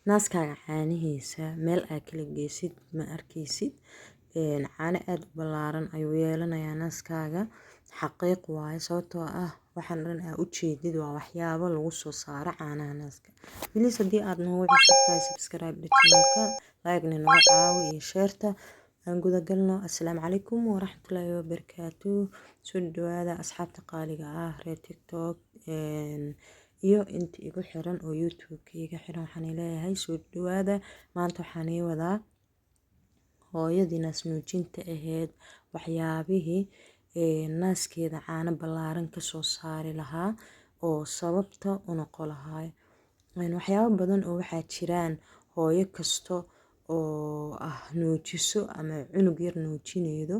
naaskaaga caanihiisa meel aad kala geysid ma arkaysid. Caano aad u ballaaran ayuu yeelanayaa naaskaaga. Xaqiiq waaye sababtoo ah waxaan dhan aa u jeedid waa waxyaabo lagu soo saaro caanaha naaska. Bilis haddii aad nagu cusub tahay subscribe channelka, like-na nagu caawi iyo share-ta. aan guda galno. Assalaamu calaykum waraxmatullaahi wabarakaatuh. Soo dhawaada asxaabta qaaliga ah reer TikTok iyo inta igu xiran oo YouTube iga xiran. waxaan leeyahay soo dhawaada. Maanta waxaan wadaa hooyadii naas nuujinta ahayd waxyaabihii naaskeeda caano ballaaran ka soo saari lahaa oo sababta u noqon lahaa. waxyaabo badan oo waxaa jiraan hooyo kasto oo nuujiso ama cunug yar nuujinaydo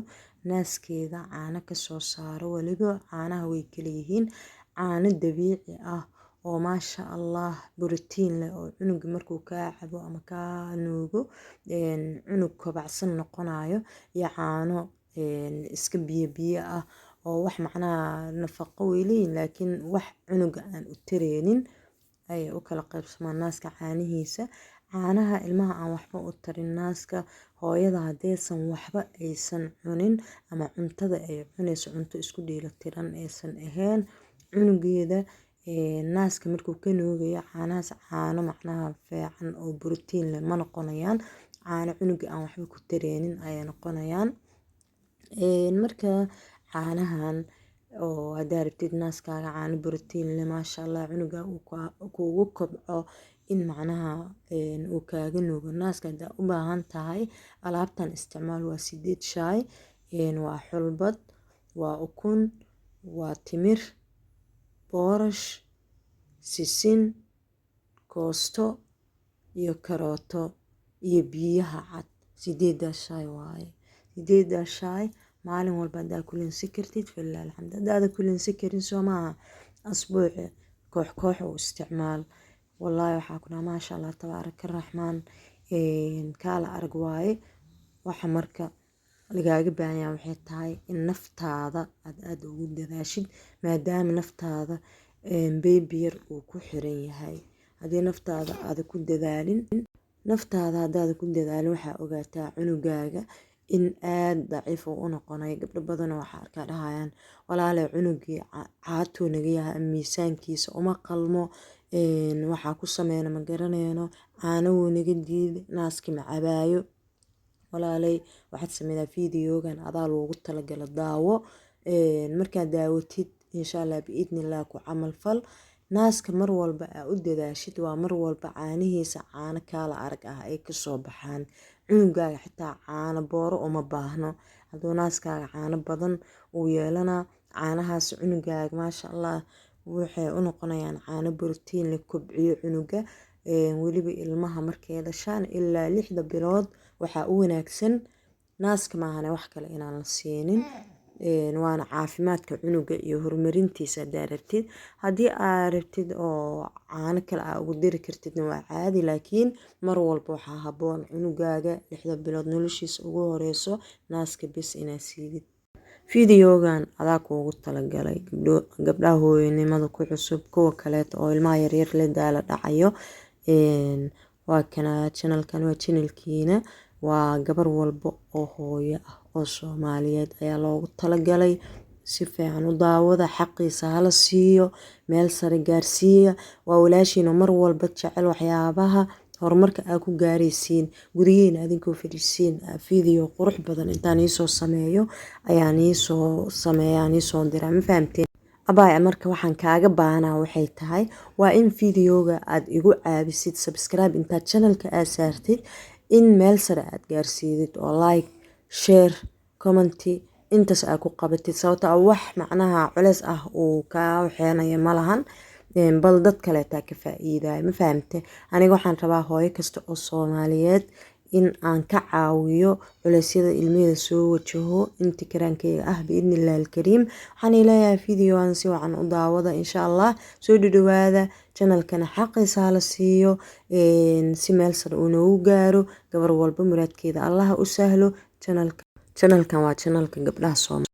naaskeeda caano ka soo saaro. waliba caanaha way kala yihiin caano dabiici ah oo maasha Allah borotiin leh oo cunug markuu ka cabo ama ka nuugo cunug kobacsan noqonayo iyo caano iska biyo ah oo wax macnaha nafaqo weyn laakiin wax cunuga aan u tareenin ay u kala qaybsamaan naaska caanihiisa. caanaha ilmaha aan waxba u tarin naaska hooyada hadaysan waxba aysan cunin ama cuntada ay cunayso cunto isku dheelitiran aysan ahayn cunugeeda naaska markuu ka nuugayo caanahaas caano macnaha fiican oo borotiin leh ma noqonayaan. caano cunuga aan waxba ku tareenin ayay noqonayaan. marka caanahan oo hadaa rabtid naaskaaga caano borotiin leh maasha Allah cunuga kuugu kobco in macnaha uu kaaga nuugo naaska. hadaa u baahan tahay alaabtan isticmaal waa 8 shaay, waa xulbad, waa ukun, waa timir, boorash, sisin, koosto iyo karooto iyo biyaha cad. 8 shaay waaye. 8 shaay maalin walba hadaa kulinsan kartid falilah alxamd. hadaada kulinsan karin soo maaha asbuuci koox u isticmaal. wallaahi waxaa ku dhahay maasha Allah tabaaraka raxmaan kaala arag waaye. waxa marka lagaaga baahan yahay waxay tahay in naftaada aad ugu dadaashid maadaama naftaada baby yar uu ku xiran yahay. haddii naftaada aad ku dadaalin hadaada ku dadaalin waxaa ogaataa cunugaaga in aad daciif u noqonayo. gabdho badan waxaa arkaa dhahayaan walaalay cunugii caatuu naga yahay miisaankiisa uma qalmo waxaa ku sameyna ma garanayno caano wuu naga diiday naaski ma cabaayo. walaalay waxaad sameynaa fiidiyogan adaa loogu talagala daawo markaad daawatid insha Allah biidnillah ku camal fal. naaska mar walba aa u dadaashid waa mar walba caanihiisa caano kaala arag ah ay kasoo baxaan. cunugaaga xitaa caano booro uma baahno. hadduu naaskaaga caano badan uu yeelanaa caanahaas cunugaaga maasha Allah waxay u noqonayaan caano borotiin leh kobciyo cunuga. weliba ilmaha markay dhashaan ilaa 6 bilood waxaa u wanaagsan naaska maahane wax kale inaan la siinin. waana caafimaadka cunuga iyo horumarintiisa hadaa rabtid. haddii aad rabtid oo caano kale aa ugu dari kartidna waa caadi laakiin mar walba waxaa habboon cunugaaga 6 bilood noloshiisa ugu horeyso naaska bis inaad siidid. fiidiyogan adaa kuugu talagalay gabdhaha hooyanimada ku cusub kuwa kaleeto oo ilmaha yaryar la daala dhacayo. waa kana channelkan waa channelkiina waa gabar walba oo hooyo ah oo Soomaaliyeed ayaa loogu talagalay. si fiican u daawada xaqiisa hala siiyo meel sare gaarsiiya. waa walaashiina mar walba jecel waxyaabaha horumarka aad ku gaaraysiin gurigeena adinkoo fadhisiin fiidiyo qurux badan intaan soo sameeyo ayaan soo diraa ma fahamteen. abaa marka waxaan kaaga baahnaa waxay tahay waa in fiidiyoga aad igu caabisid subscribe intaad channelka aad saartid in meel sare aad gaarsiidid oo like share comment intaas aad ku qabatid sababtoo wax macnaha culeys ah uu ka waxeenayo malahan bal dad kale taa ka faa'iiday ma fahamtay. aniga waxaan rabaa hooyo kasta oo Soomaaliyeed in aan ka caawiyo culeysyada ilmaheeda soo wajaho inta karaankeyga ah biidnillah alkariim. waxaan leeyahay fiidiyogan si wacan u daawada insha Allah. soo dhawaada channelkana xaqiisa la siiyo si meel sare uu noogu gaaro gabar walba muraadkeeda Allah u sahlo. channelkan waa channelka gabdhaha Soomaaliyeed.